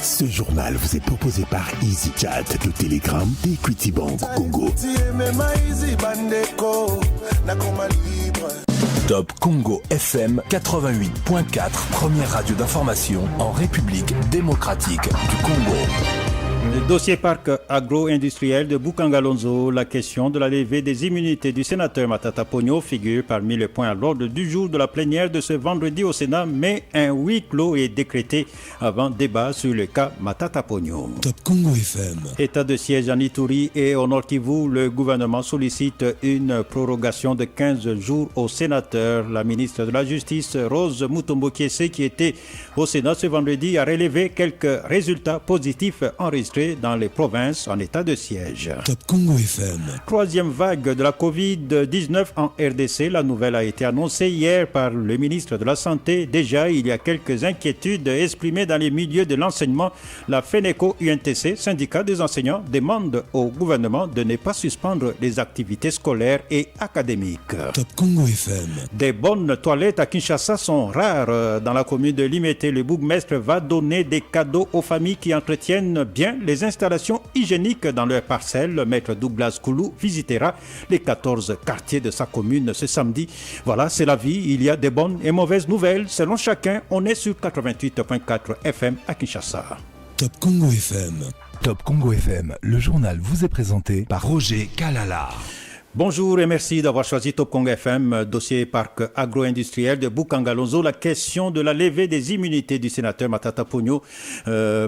Ce journal vous est proposé par EasyChat de Telegram d'Equity Bank Congo. Top Congo FM 88.4, première radio d'information en République démocratique du Congo. Le dossier parc agro-industriel de Boukangalonzo, la question de la levée des immunités du sénateur Matata Ponyo figure parmi les points à l'ordre du jour de la plénière de ce vendredi au Sénat, mais un huis clos est décrété avant débat sur le cas Matata Ponyo. Top Congo FM. État de siège en Ituri et au Nord Kivu, le gouvernement sollicite une prorogation de 15 jours au sénateur. La ministre de la Justice, Rose Mutombo Kiese, qui était au Sénat ce vendredi, a relevé quelques résultats positifs enregistrés dans les provinces en état de siège. Top Congo FM. Troisième vague de la COVID-19 en RDC. La nouvelle a été annoncée hier par le ministre de la Santé. Déjà, il y a quelques inquiétudes exprimées dans les milieux de l'enseignement. La FENECO-UNTC, syndicat des enseignants, demande au gouvernement de ne pas suspendre les activités scolaires et académiques. Top Congo FM. Des bonnes toilettes à Kinshasa sont rares. Dans la commune de Limete, le bourgmestre va donner des cadeaux aux familles qui entretiennent bien les installations hygiéniques dans leurs parcelles. Maître Douglas Koulou visitera les 14 quartiers de sa commune ce samedi. Voilà, c'est la vie. Il y a des bonnes et mauvaises nouvelles. Selon chacun, on est sur 88.4 FM à Kinshasa. Top Congo FM. Top Congo FM, le journal vous est présenté par Roger Kalala. Bonjour et merci d'avoir choisi Top Congo FM, dossier parc agro-industriel de Boukangalonzo, la question de la levée des immunités du sénateur Matata Ponyo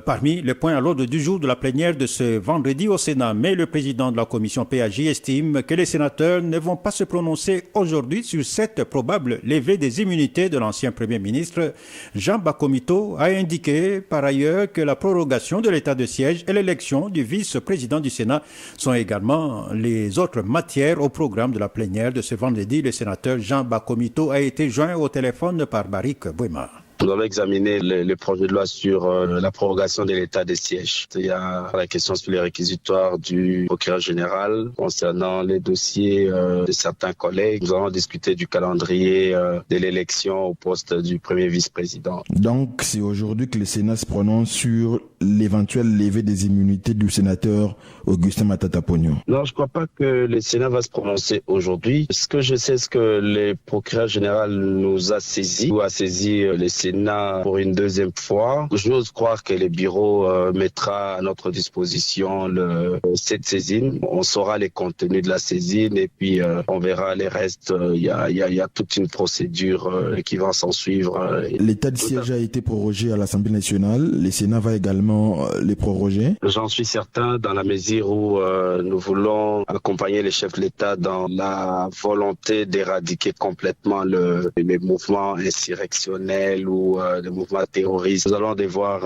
parmi les points à l'ordre du jour de la plénière de ce vendredi au Sénat. Mais le président de la commission PAJ estime que les sénateurs ne vont pas se prononcer aujourd'hui sur cette probable levée des immunités de l'ancien premier ministre. Jean Bakomito a indiqué par ailleurs que la prorogation de l'état de siège et l'élection du vice-président du Sénat sont également les autres matières au programme de la plénière de ce vendredi. Le sénateur Jean Bakomito a été joint au téléphone par Barik Bouema. Nous allons examiner le projet de loi sur la prorogation de l'état de siège. Il y a la question sur les réquisitoires du procureur général concernant les dossiers de certains collègues. Nous allons discuter du calendrier de l'élection au poste du premier vice-président. Donc, c'est aujourd'hui que le Sénat se prononce sur l'éventuelle levée des immunités du sénateur Augustin Matata Ponyo. Non, je ne crois pas que le Sénat va se prononcer aujourd'hui. Ce que je sais, c'est que le procureur général nous a saisi le Sénat pour une deuxième fois. J'ose croire que le bureau mettra à notre disposition cette saisine. On saura les contenus de la saisine et puis on verra les restes. Il y a toute une procédure qui va s'en suivre. L'état de siège a été prorogé à l'Assemblée nationale. Le Sénat va également les proroger. J'en suis certain dans la mesure où nous voulons accompagner les chefs de l'État dans la volonté d'éradiquer complètement les mouvements insurrectionnels ou des mouvements terroristes. Nous allons devoir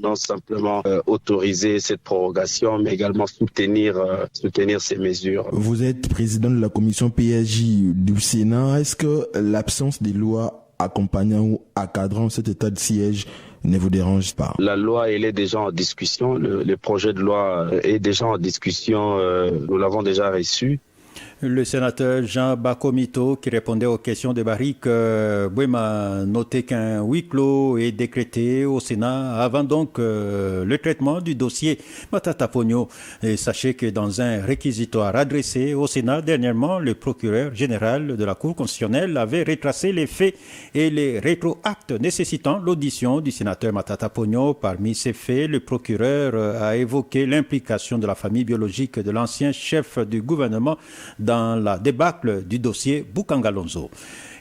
non simplement autoriser cette prorogation, mais également soutenir ces mesures. Vous êtes président de la commission PAJ du Sénat. Est-ce que l'absence des lois accompagnant ou accadrant cet état de siège ne vous dérange pas? La loi, elle est déjà en discussion. Le projet de loi est déjà en discussion. Nous l'avons déjà reçu. Le sénateur Jean Bakomito, qui répondait aux questions de Barik Bouema, notait qu'un huis clos est décrété au Sénat avant donc le traitement du dossier Matata Ponyo. Et sachez que dans un réquisitoire adressé au Sénat dernièrement, le procureur général de la Cour constitutionnelle avait retracé les faits et les rétroactes nécessitant l'audition du sénateur Matata Ponyo. Parmi ces faits, le procureur a évoqué l'implication de la famille biologique de l'ancien chef du gouvernement dans la débâcle du dossier Boukangalonzo.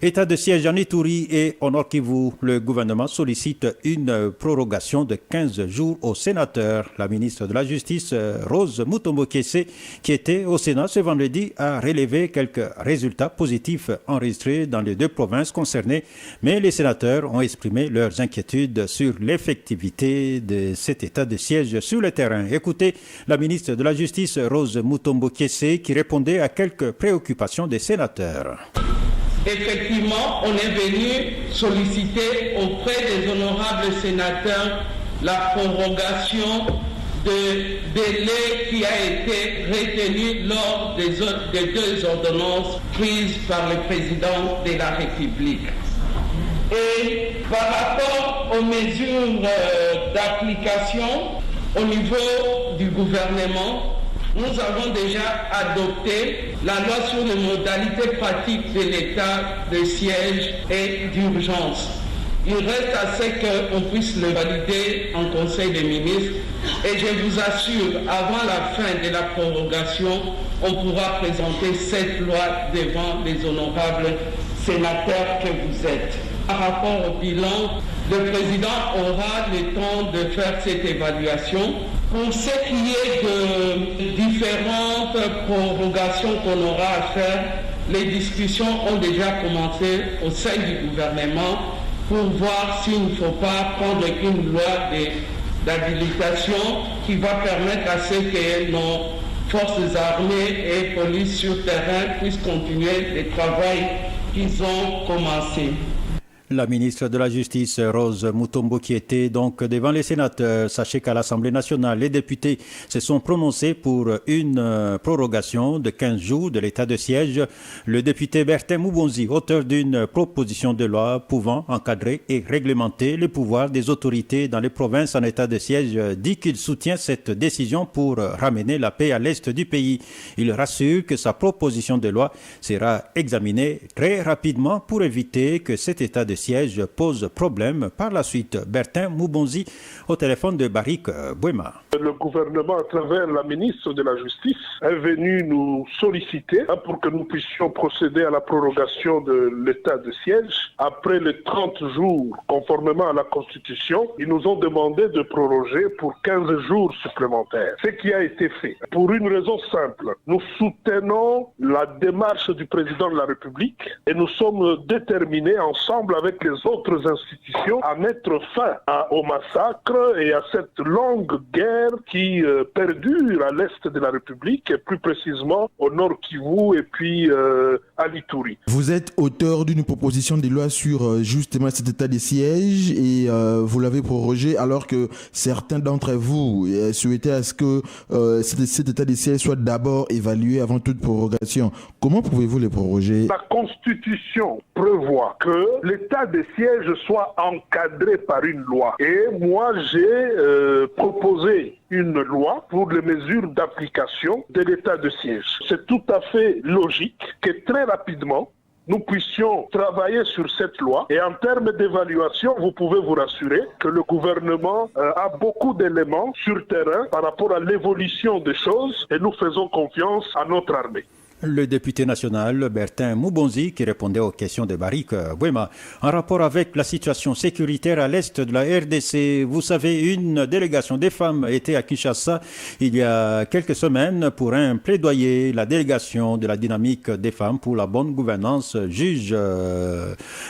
État de siège en Ituri et au Nord Kivu, le gouvernement sollicite une prorogation de 15 jours au sénateur. La ministre de la Justice, Rose Mutombo Kiese, qui était au Sénat ce vendredi, a relevé quelques résultats positifs enregistrés dans les deux provinces concernées, mais les sénateurs ont exprimé leurs inquiétudes sur l'effectivité de cet état de siège sur le terrain. Écoutez la ministre de la Justice, Rose Mutombo Kiese, qui répondait à quelques préoccupations des sénateurs. Effectivement, on est venu solliciter auprès des honorables sénateurs la prorogation de délai qui a été retenu lors des deux ordonnances prises par le président de la République. Et par rapport aux mesures d'application au niveau du gouvernement, nous avons déjà adopté la loi sur les modalités pratiques de l'état de siège et d'urgence. Il reste à ce qu'on puisse le valider en Conseil des ministres et je vous assure, avant la fin de la prorogation, on pourra présenter cette loi devant les honorables sénateurs que vous êtes. Par rapport au bilan, le président aura le temps de faire cette évaluation. Pour ce qui est de différentes prorogations qu'on aura à faire, les discussions ont déjà commencé au sein du gouvernement pour voir s'il ne faut pas prendre une loi d'habilitation qui va permettre à ce que nos forces armées et police sur terrain puissent continuer le travail qu'ils ont commencé. La ministre de la Justice, Rose Mutombo, qui était donc devant les sénateurs. Sachez qu'à l'Assemblée nationale, les députés se sont prononcés pour une prorogation de 15 jours de l'état de siège. Le député Bertin Moubonzi, auteur d'une proposition de loi pouvant encadrer et réglementer les pouvoirs des autorités dans les provinces en état de siège, dit qu'il soutient cette décision pour ramener la paix à l'est du pays. Il rassure que sa proposition de loi sera examinée très rapidement pour éviter que cet état de siège pose problème par la suite. Bertin Moubonzi au téléphone de Barik Bouema. Le gouvernement, à travers la ministre de la Justice, est venu nous solliciter pour que nous puissions procéder à la prorogation de l'état de siège. Après les 30 jours, conformément à la Constitution, ils nous ont demandé de proroger pour 15 jours supplémentaires. Ce qui a été fait. Pour une raison simple, nous soutenons la démarche du président de la République et nous sommes déterminés ensemble avec les autres institutions à mettre fin au massacre et à cette longue guerre qui perdure à l'est de la République et plus précisément au nord Kivu et puis à l'Ituri. Vous êtes auteur d'une proposition de loi sur justement cet état de siège et vous l'avez prorogé alors que certains d'entre vous souhaitaient à ce que cet état de siège soit d'abord évalué avant toute prorogation. Comment pouvez-vous le proroger? La Constitution prévoit que l'état de siège soit encadré par une loi. Et moi, j'ai proposé une loi pour les mesures d'application de l'état de siège. C'est tout à fait logique que très rapidement, nous puissions travailler sur cette loi. Et en termes d'évaluation, vous pouvez vous rassurer que le gouvernement a beaucoup d'éléments sur terrain par rapport à l'évolution des choses et nous faisons confiance à notre armée. Le député national Bertin Moubonzi qui répondait aux questions de Barik Bouema. En rapport avec la situation sécuritaire à l'est de la RDC, vous savez, une délégation des femmes était à Kinshasa il y a quelques semaines pour un plaidoyer. La délégation de la dynamique des femmes pour la bonne gouvernance juge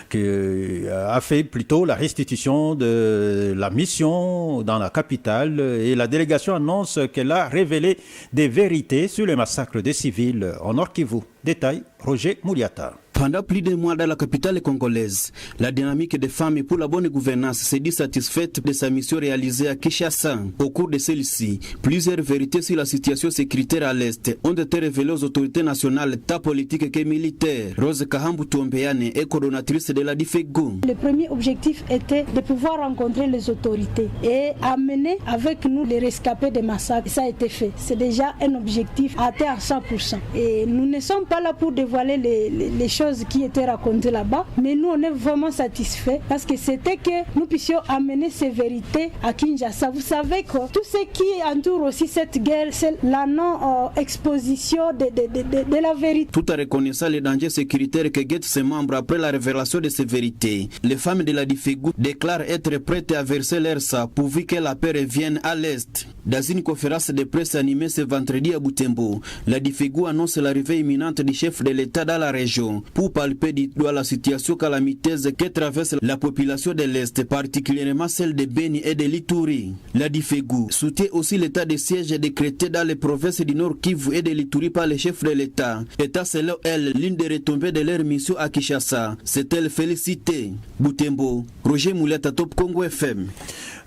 qui a fait plutôt la restitution de la mission dans la capitale et la délégation annonce qu'elle a révélé des vérités sur le massacre des civils en Nord Kivu. Détail, Roger Mouliata. Pendant plus de mois dans la capitale congolaise, la dynamique des femmes pour la bonne gouvernance s'est dit satisfaite de sa mission réalisée à Kinshasa. Au cours de celle-ci, plusieurs vérités sur la situation sécuritaire à l'Est ont été révélées aux autorités nationales, tant politiques que militaires. Rose Kahambu Tuombeane est coordonnatrice de la DIFEGU. Le premier objectif était de pouvoir rencontrer les autorités et amener avec nous les rescapés des massacres. Ça a été fait. C'est déjà un objectif atteint à 100%. Et nous ne sommes pas là pour dévoiler les choses qui étaient racontées là-bas, mais nous on est vraiment satisfaits parce que c'était que nous puissions amener ces vérités à Kinshasa. Vous savez que tout ce qui entoure aussi cette guerre, c'est la non-exposition de la vérité. Tout en reconnaissant les dangers sécuritaires que guettent ses membres après la révélation de ces vérités, les femmes de la DIFEGU déclarent être prêtes à verser leur sang pourvu que la paix revienne à l'Est. Dans une conférence de presse animée ce vendredi à Butembo, la DIFEGU annonce l'arrivée imminente du chef de l'État dans la région pour palper du doigt la situation calamiteuse que traverse la population de l'Est, particulièrement celle de Beni et de l'Ituri. La DIFEGU soutient aussi l'état de siège décrété dans les provinces du Nord Kivu et de l'Ituri par les chefs de l'État. État selon elle l'une des retombées de leur mission à Kinshasa. C'est elle félicitée. Butembo, Roger Mouleta, Top Congo FM.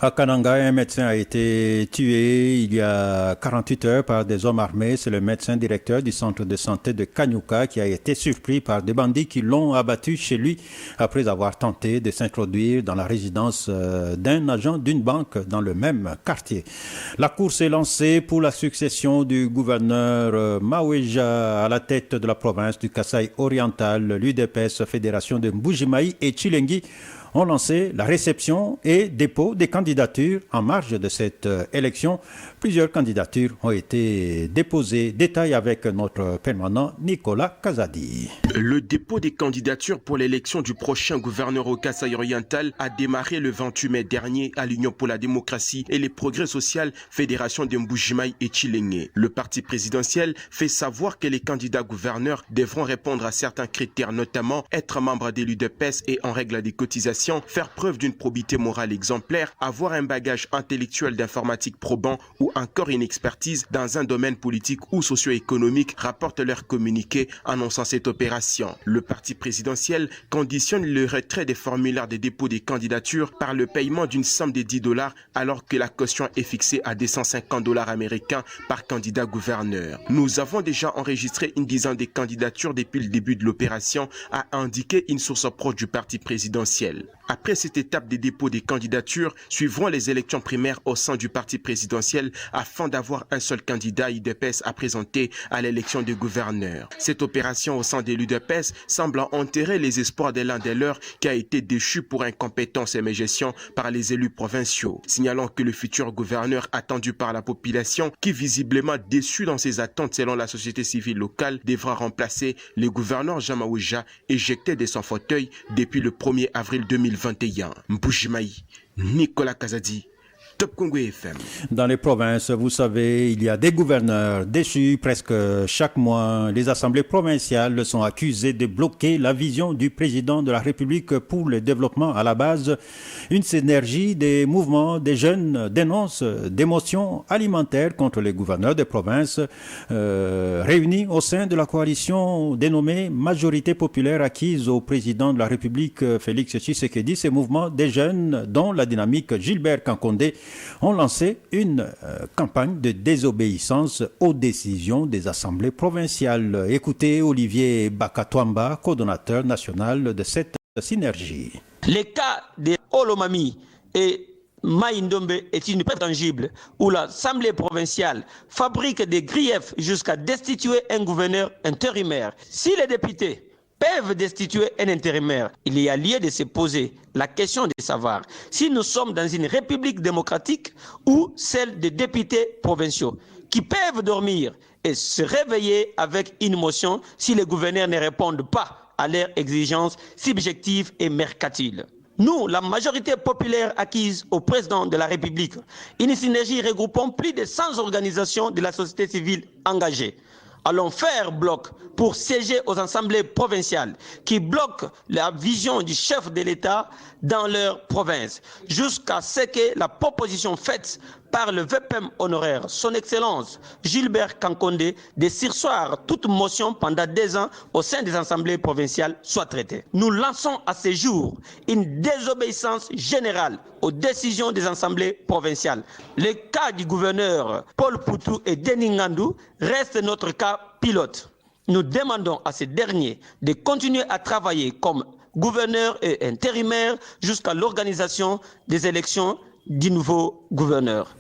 À Kananga, un médecin a été tué il y a 48 heures par des hommes armés. C'est le médecin directeur du centre de santé de Kanyuka qui a été surpris par des bandits qui l'ont abattu chez lui après avoir tenté de s'introduire dans la résidence d'un agent d'une banque dans le même quartier. La course est lancée pour la succession du gouverneur Maweja à la tête de la province du Kasaï oriental. L'UDPS, Fédération de Mbujimayi et Tchilengi ont lancé la réception et dépôt des candidatures en marge de cette élection. Plusieurs candidatures ont été déposées. Détail avec notre permanent Nicolas Kazadi. Le dépôt des candidatures pour l'élection du prochain gouverneur au Kasaï oriental a démarré le 28 mai dernier à l'Union pour la démocratie et les progrès sociaux, Fédération de Mbujimayi et Tchilengi. Le parti présidentiel fait savoir que les candidats gouverneurs devront répondre à certains critères, notamment être membre de l'UDPS et en règle des cotisations, faire preuve d'une probité morale exemplaire, avoir un bagage intellectuel d'informatique probant ou encore une expertise dans un domaine politique ou socio-économique, rapporte leur communiqué annonçant cette opération. Le parti présidentiel conditionne le retrait des formulaires de dépôt des candidatures par le paiement d'une somme de $10 alors que la caution est fixée à $250 américains par candidat gouverneur. Nous avons déjà enregistré une dizaine de candidatures depuis le début de l'opération, a indiqué une source proche du parti présidentiel. Après cette étape de dépôt des candidatures, suivront les élections primaires au sein du parti présidentiel afin d'avoir un seul candidat UDPS à présenter à l'élection de gouverneur. Cette opération au sein de l'UDPS semble enterrer les espoirs de l'un des leurs qui a été déchu pour incompétence et mégestion par les élus provinciaux. Signalant que le futur gouverneur attendu par la population, qui visiblement déçu dans ses attentes selon la société civile locale, devra remplacer le gouverneur Jean Maweja éjecté de son fauteuil depuis le 1er avril 2021. Mbujimayi, Nicolas Kazadi, Top Congo FM. Dans les provinces, vous savez, il y a des gouverneurs déchus presque chaque mois. Les assemblées provinciales sont accusées de bloquer la vision du président de la République pour le développement à la base. Une synergie des mouvements des jeunes dénonce des motions alimentaires contre les gouverneurs des provinces réunis au sein de la coalition dénommée Majorité populaire acquise au président de la République Félix Tshisekedi. Ces mouvements des jeunes, dont la dynamique Gilbert Kankondé, ont lancé une campagne de désobéissance aux décisions des assemblées provinciales. Écoutez Olivier Bakatwamba, coordonnateur national de cette synergie. Le cas de Olomami et Maïndombe est une preuve tangible où l'Assemblée provinciale fabrique des griefs jusqu'à destituer un gouverneur intérimaire. Si les députés peuvent destituer un intérimaire, il y a lieu de se poser la question de savoir si nous sommes dans une république démocratique ou celle des députés provinciaux qui peuvent dormir et se réveiller avec une motion si les gouverneurs ne répondent pas à leurs exigences subjectives et mercantiles. Nous, la majorité populaire acquise au président de la République, une synergie regroupant plus de 100 organisations de la société civile engagées, allons faire bloc pour siéger aux assemblées provinciales qui bloquent la vision du chef de l'État dans leur province, jusqu'à ce que la proposition faite par le VPM honoraire, son Excellence Gilbert Kankondé, de surseoir toute motion pendant 2 ans au sein des assemblées provinciales soit traitée. Nous lançons à ce jour une désobéissance générale aux décisions des assemblées provinciales. Le cas du gouverneur Paul Poutou et Denis Ngandou reste notre cas pilote. Nous demandons à ces derniers de continuer à travailler comme gouverneur et intérimaire jusqu'à l'organisation des élections du nouveau gouverneur.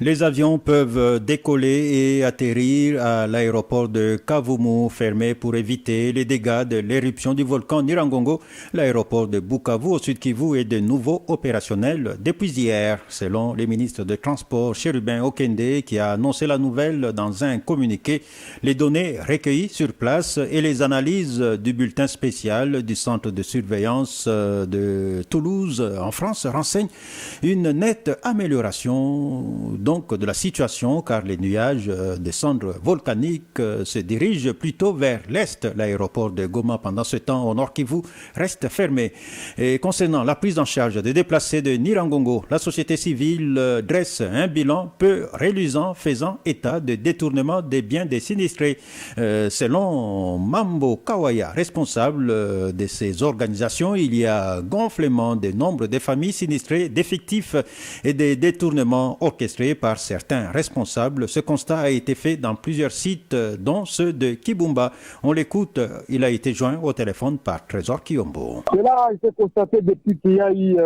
Les avions peuvent décoller et atterrir à l'aéroport de Kavumu, fermé pour éviter les dégâts de l'éruption du volcan Nyiragongo. L'aéroport de Bukavu au Sud Kivu est de nouveau opérationnel depuis hier, selon le ministre des Transports Chérubin Okende, qui a annoncé la nouvelle dans un communiqué. Les données recueillies sur place et les analyses du bulletin spécial du centre de surveillance de Toulouse en France renseignent une nette amélioration donc de la situation car les nuages de cendres volcaniques se dirigent plutôt vers l'est. L'aéroport de Goma pendant ce temps au Nord Kivu reste fermé. Et concernant la prise en charge des déplacés de Nirangongo, la société civile dresse un bilan peu reluisant faisant état de détournement des biens des sinistrés. Selon Mambo Kawaya, responsable de ces organisations, il y a gonflement des nombres des familles sinistrées, d'effectifs et des détournements orchestrés par certains responsables. Ce constat a été fait dans plusieurs sites, dont ceux de Kibumba. On l'écoute, il a été joint au téléphone par Trésor Kiyombo. Cela a été constaté depuis qu'il y a eu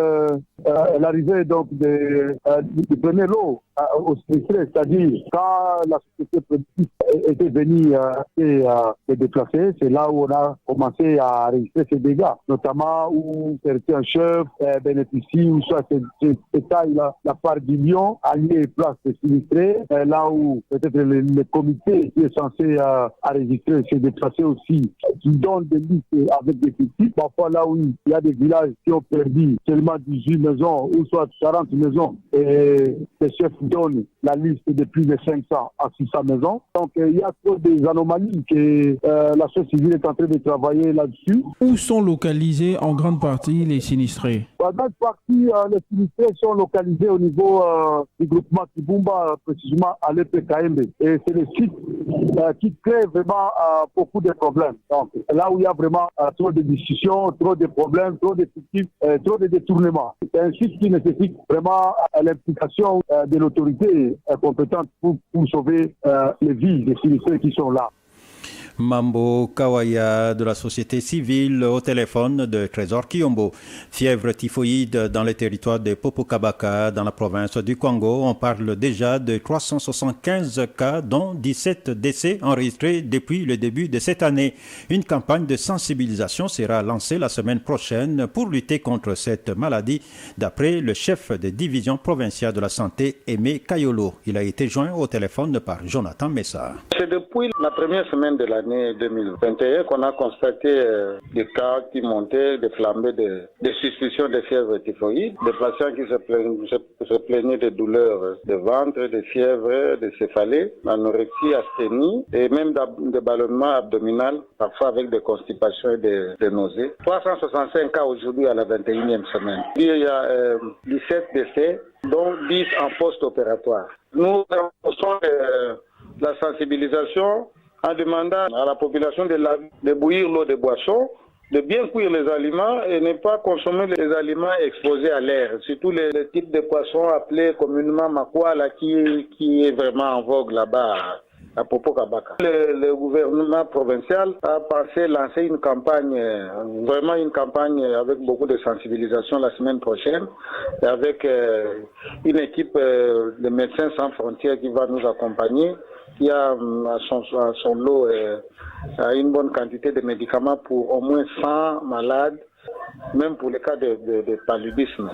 l'arrivée donc du premier lot au sinistré, c'est-à-dire quand la société productive était venue se déplacer, c'est là où on a commencé à enregistrer ces dégâts, notamment où certains chefs bénéficient, ou soit c'est taille la part du lion, allié place des sinistrés, là où peut-être le comité qui est censé enregistrer s'est déplacé aussi, qui donne des listes avec des petits, parfois là où il y a des villages qui ont perdu seulement 18 maisons, ou soit 40 maisons, et les chefs donnent la liste de plus de 500 à 600 maisons. Donc il y a trop des anomalies que la société civile est en train de travailler là-dessus. Où sont localisés en grande partie les sinistrés? En grande partie, les sinistrés sont localisés au niveau du groupement Kibumba, précisément à l'EPKMB. Et c'est le site qui crée vraiment beaucoup de problèmes. Donc là où il y a vraiment trop de discussions, trop de problèmes, trop de trop de détournements. C'est un site qui nécessite vraiment l'implication de l'autorité compétente pour sauver les vies des sinistrés qui sont là. Mambo Kawaya de la société civile au téléphone de Trésor Kiyombo. Fièvre typhoïde dans le territoire de Popokabaka, dans la province du Congo. On parle déjà de 375 cas, dont 17 décès enregistrés depuis le début de cette année. Une campagne de sensibilisation sera lancée la semaine prochaine pour lutter contre cette maladie, d'après le chef de division provinciale de la santé, Aimé Kayolo. Il a été joint au téléphone par Jonathan Messa. C'est depuis la première semaine de l'année 2021 qu'on a constaté des cas qui montaient, des flambées de suspicion de fièvre typhoïde, des patients qui se plaignaient de douleurs de ventre, de fièvre, de céphalée, d'anorexie, asthénie et même de ballonnement abdominal, parfois avec des constipations et des nausées. 365 cas aujourd'hui à la 21e semaine. Il y a 17 décès, dont 10 en post-opératoire. Nous renforçons la sensibilisation en demandant à la population de bouillir l'eau de boisson, de bien cuire les aliments et ne pas consommer les aliments exposés à l'air, surtout les types de poissons appelés communément makwala qui est vraiment en vogue là-bas à Popokabaka. Le gouvernement provincial a pensé lancer une campagne, vraiment une campagne avec beaucoup de sensibilisation la semaine prochaine, avec une équipe de Médecins sans frontières qui va nous accompagner, qui a à son lot une bonne quantité de médicaments pour au moins 100 malades, même pour les cas de paludisme.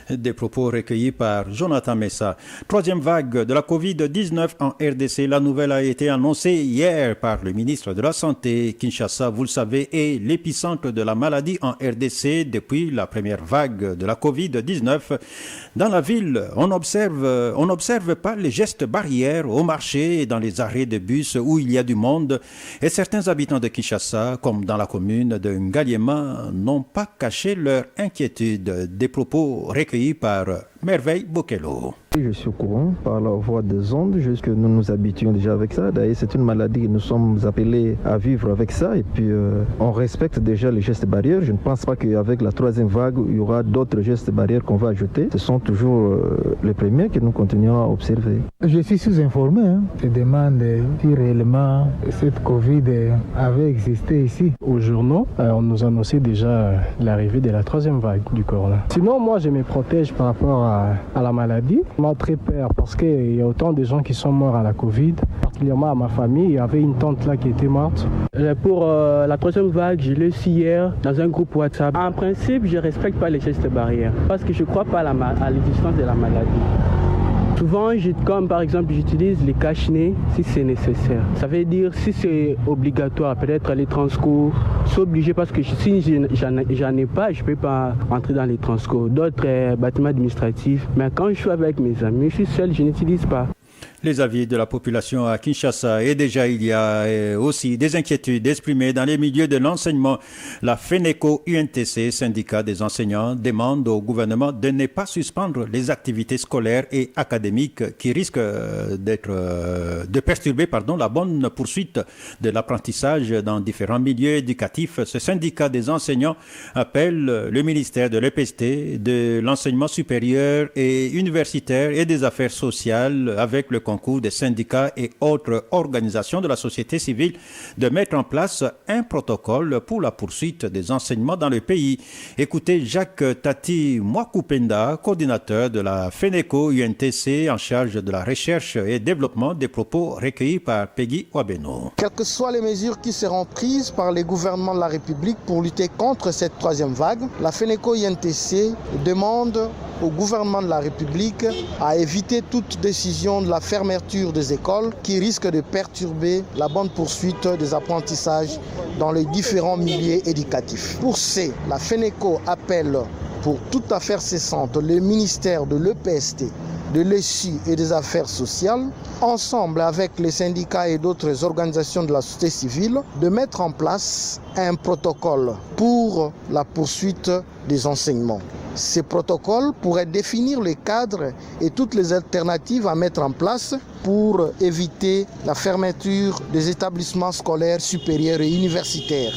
Des propos recueillis par Jonathan Messa. Troisième vague de la Covid-19 en RDC. La nouvelle a été annoncée hier par le ministre de la Santé. Kinshasa, vous le savez, est l'épicentre de la maladie en RDC depuis la première vague de la Covid-19. Dans la ville, on n'observe pas les gestes barrières au marché et dans les arrêts de bus où il y a du monde. Et certains habitants de Kinshasa, comme dans la commune de Ngaliema, n'ont pas caché leur inquiétude. Des propos recueillis par Merveille Bokelo. Je suis au courant par la voie des ondes, juste que nous nous habituons déjà avec ça. D'ailleurs, c'est une maladie que nous sommes appelés à vivre avec ça. Et puis, on respecte déjà les gestes barrières. Je ne pense pas qu'avec la troisième vague, il y aura d'autres gestes barrières qu'on va ajouter. Ce sont toujours les premiers que nous continuons à observer. Je suis sous-informé. Je demande si réellement cette Covid avait existé ici. Aux journaux, on nous annonçait déjà l'arrivée de la troisième vague du corona. Sinon, moi, je me protège par rapport à la maladie. On a très peur parce qu'il y a autant de gens qui sont morts à la Covid, particulièrement à ma famille. Il y avait une tante là qui était morte. Pour la troisième vague, je l'ai su hier dans un groupe WhatsApp. En principe, je ne respecte pas les gestes barrières parce que je ne crois pas à l'existence de la maladie. Souvent, comme par exemple, j'utilise les cache-nez si c'est nécessaire. Ça veut dire si c'est obligatoire, peut-être les transcours, c'est obligé parce que si j'en ai pas, je ne peux pas entrer dans les transcours. D'autres bâtiments administratifs. Mais quand je suis avec mes amis, je suis seul, je n'utilise pas. Les avis de la population à Kinshasa et déjà il y a aussi des inquiétudes exprimées dans les milieux de l'enseignement. La FENECO-UNTC, syndicat des enseignants, demande au gouvernement de ne pas suspendre les activités scolaires et académiques qui risquent de perturber la bonne poursuite de l'apprentissage dans différents milieux éducatifs. Ce syndicat des enseignants appelle le ministère de l'EPST, de l'enseignement supérieur et universitaire et des affaires sociales avec le concours des syndicats et autres organisations de la société civile de mettre en place un protocole pour la poursuite des enseignements dans le pays. Écoutez Jacques Tati Mwakupenda, coordinateur de la FENECO-UNTC en charge de la recherche et développement des propos recueillis par Peggy Wabeno. Quelles que soient les mesures qui seront prises par les gouvernements de la République pour lutter contre cette troisième vague, la FENECO-UNTC demande au gouvernement de la République à éviter toute décision de la fermeture des écoles qui risque de perturber la bonne poursuite des apprentissages dans les différents milieux éducatifs. Pour ce, la FENECO appelle pour toute affaire cessante le ministère de l'EPST, de l'ESU et des affaires sociales, ensemble avec les syndicats et d'autres organisations de la société civile, de mettre en place un protocole pour la poursuite des enseignements. Ces protocoles pourraient définir le cadre et toutes les alternatives à mettre en place pour éviter la fermeture des établissements scolaires supérieurs et universitaires.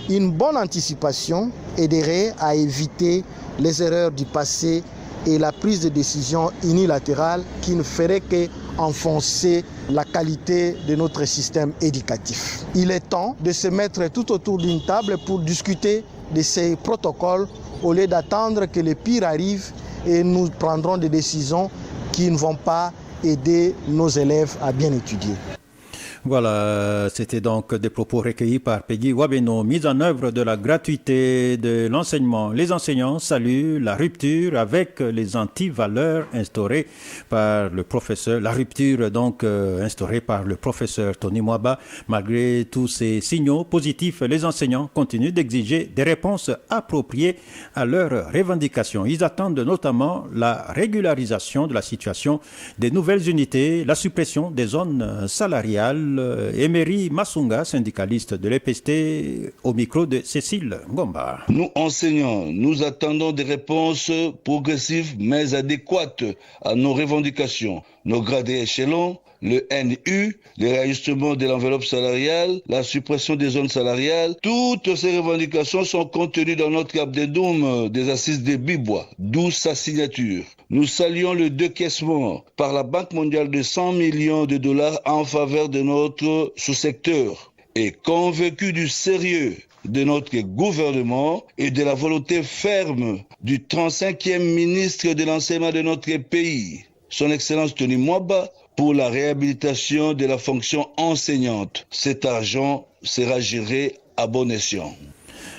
Une bonne anticipation aiderait à éviter les erreurs du passé et la prise de décision unilatérale qui ne ferait qu'enfoncer la qualité de notre système éducatif. Il est temps de se mettre tout autour d'une table pour discuter de ces protocoles au lieu d'attendre que le pire arrive et nous prendrons des décisions qui ne vont pas aider nos élèves à bien étudier. Voilà, c'était donc des propos recueillis par Peggy Wabeno. Mise en œuvre de la gratuité de l'enseignement. Les enseignants saluent la rupture avec les antivaleurs instaurées par le professeur. La rupture donc instaurée par le professeur Tony Mwaba. Malgré tous ces signaux positifs, les enseignants continuent d'exiger des réponses appropriées à leurs revendications. Ils attendent notamment la régularisation de la situation des nouvelles unités, la suppression des zones salariales. Emery Massunga, syndicaliste de l'EPST, au micro de Cécile Ngomba. Nous enseignants, nous attendons des réponses progressives mais adéquates à nos revendications. Nos grades et échelons, le NU, le réajustement de l'enveloppe salariale, la suppression des zones salariales, toutes ces revendications sont contenues dans notre addendum des assises de Bibois, d'où sa signature. Nous saluons le décaissement par la Banque mondiale de 100 millions de dollars en faveur de notre sous-secteur et convaincus du sérieux de notre gouvernement et de la volonté ferme du 35e ministre de l'enseignement de notre pays, son Excellence Tony Mwaba, pour la réhabilitation de la fonction enseignante. Cet argent sera géré à bon escient.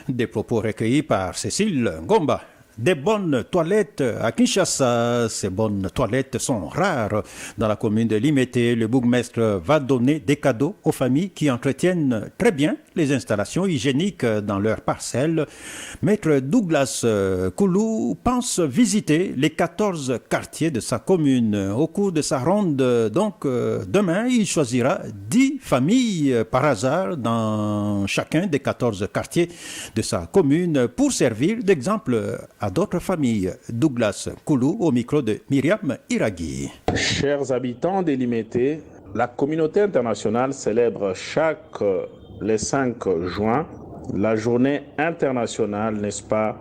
Des propos recueillis par Cécile Ngomba. Des bonnes toilettes à Kinshasa. Ces bonnes toilettes sont rares. Dans la commune de Limete, le bourgmestre va donner des cadeaux aux familles qui entretiennent très bien les installations hygiéniques dans leurs parcelles. Maître Douglas Koulou pense visiter les 14 quartiers de sa commune. Au cours de sa ronde, donc demain, il choisira 10 familles par hasard dans chacun des 14 quartiers de sa commune pour servir d'exemple à d'autres familles. Douglas Koulou au micro de Myriam Iragui. Chers habitants de Limete, la communauté internationale célèbre les 5 juin la journée internationale, n'est-ce pas,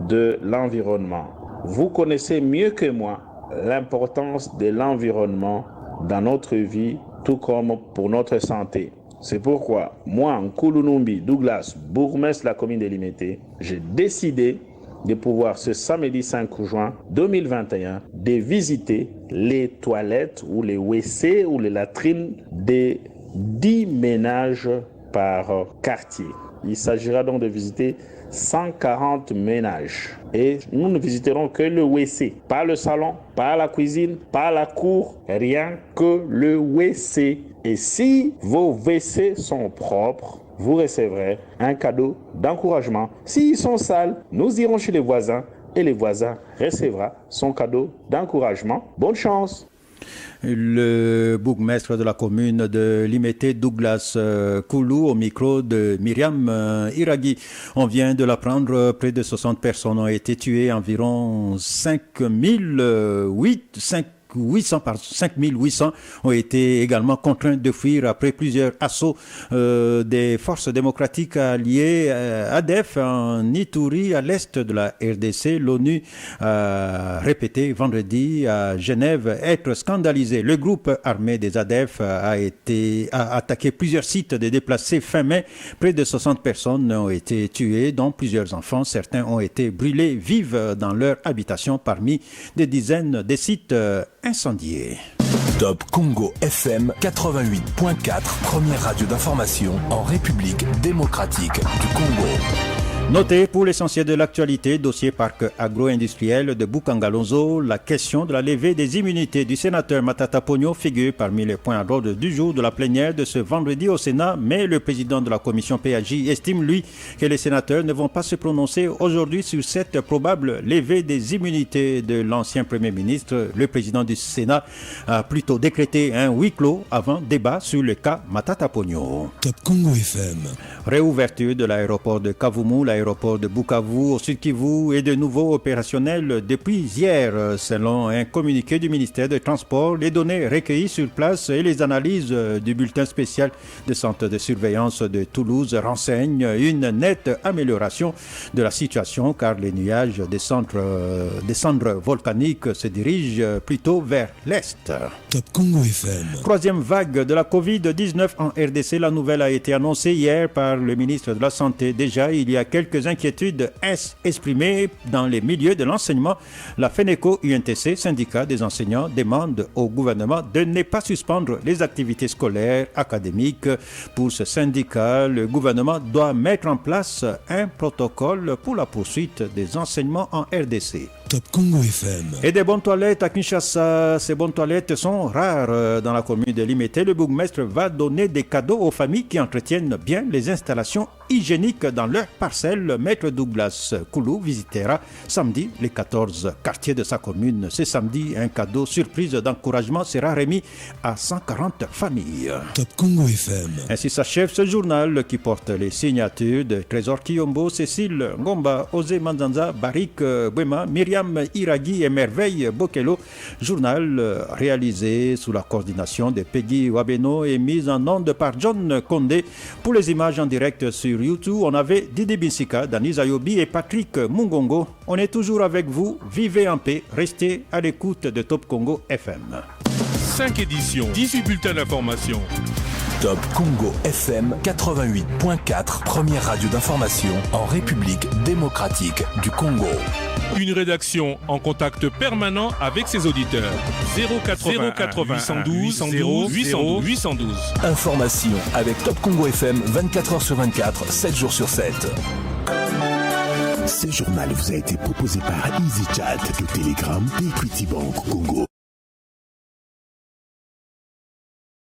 de l'environnement. Vous connaissez mieux que moi l'importance de l'environnement dans notre vie, tout comme pour notre santé. C'est pourquoi, moi, Nkoulou Numbi Douglas, bourgmestre de la commune de Limete, j'ai décidé de pouvoir ce samedi 5 juin 2021 de visiter les toilettes ou les WC ou les latrines des 10 ménages par quartier. Il s'agira donc de visiter 140 ménages. Et nous ne visiterons que le WC, pas le salon, pas la cuisine, pas la cour, rien que le WC. Et si vos WC sont propres, vous recevrez un cadeau d'encouragement. S'ils sont sales, nous irons chez les voisins et les voisins recevront son cadeau d'encouragement. Bonne chance! Le bourgmestre de la commune de Limete, Douglas Koulou, au micro de Myriam Iraghi. On vient de l'apprendre, près de 60 personnes ont été tuées, environ 5800 ont été également contraints de fuir après plusieurs assauts des forces démocratiques alliées ADF en Ituri, à l'est de la RDC. L'ONU a répété vendredi à Genève être scandalisé. Le groupe armé des ADF a attaqué plusieurs sites de déplacés fin mai. Près de 60 personnes ont été tuées, dont plusieurs enfants. Certains ont été brûlés vifs dans leur habitation parmi des dizaines de sites incendiés. Top Congo FM 88.4, première radio d'information en République démocratique du Congo. Notez pour l'essentiel de l'actualité, dossier parc agro-industriel de Bukangalonzo, la question de la levée des immunités du sénateur Matata Ponyo figure parmi les points à l'ordre du jour de la plénière de ce vendredi au Sénat, mais le président de la commission PAJ estime, lui, que les sénateurs ne vont pas se prononcer aujourd'hui sur cette probable levée des immunités de l'ancien Premier ministre. Le président du Sénat a plutôt décrété un huis clos avant débat sur le cas Matata Ponyo. Top Congo FM. Réouverture de l'aéroport de Kavumu, l'aéroport de Bukavu au Sud Kivu est de nouveau opérationnel depuis hier. Selon un communiqué du ministère des Transports, les données recueillies sur place et les analyses du bulletin spécial de centre de surveillance de Toulouse renseignent une nette amélioration de la situation car les nuages des cendres volcaniques se dirigent plutôt vers l'est. Top Congo FM. Troisième vague de la Covid-19 en RDC. La nouvelle a été annoncée hier par le ministre de la Santé. Déjà, il y a quelques inquiétudes exprimées dans les milieux de l'enseignement. La FENECO-UNTC, syndicat des enseignants, demande au gouvernement de ne pas suspendre les activités scolaires, académiques. Pour ce syndicat, le gouvernement doit mettre en place un protocole pour la poursuite des enseignements en RDC. Top Congo FM. Et des bonnes toilettes à Kinshasa. Ces bonnes toilettes sont rares dans la commune de Limete. Le bourgmestre va donner des cadeaux aux familles qui entretiennent bien les installations hygiéniques dans leur parcelle. Maître Douglas Koulou visitera samedi les 14 quartiers de sa commune. Ce samedi, un cadeau surprise d'encouragement sera remis à 140 familles. Top Congo FM. Ainsi s'achève ce journal qui porte les signatures de Trésor Kiyombo, Cécile Ngomba, Osé Manzanza, Barik Bwema, Myriam Iraghi et Merveille Bokelo. Journal réalisé sous la coordination de Peggy Wabeno et mis en onde par John Condé. Pour les images en direct sur YouTube, on avait Didi Binsika, Dani Zayobi et Patrick Mungongo. On est toujours avec vous. Vivez en paix. Restez à l'écoute de Top Congo FM. 5 éditions, 18 bulletins d'information. Top Congo FM 88.4, première radio d'information en République démocratique du Congo. Une rédaction en contact permanent avec ses auditeurs. 080 812 812. Information avec Top Congo FM 24h sur 24, 7 jours sur 7. Ce journal vous a été proposé par EasyChat de Telegram et Equity Bank Congo.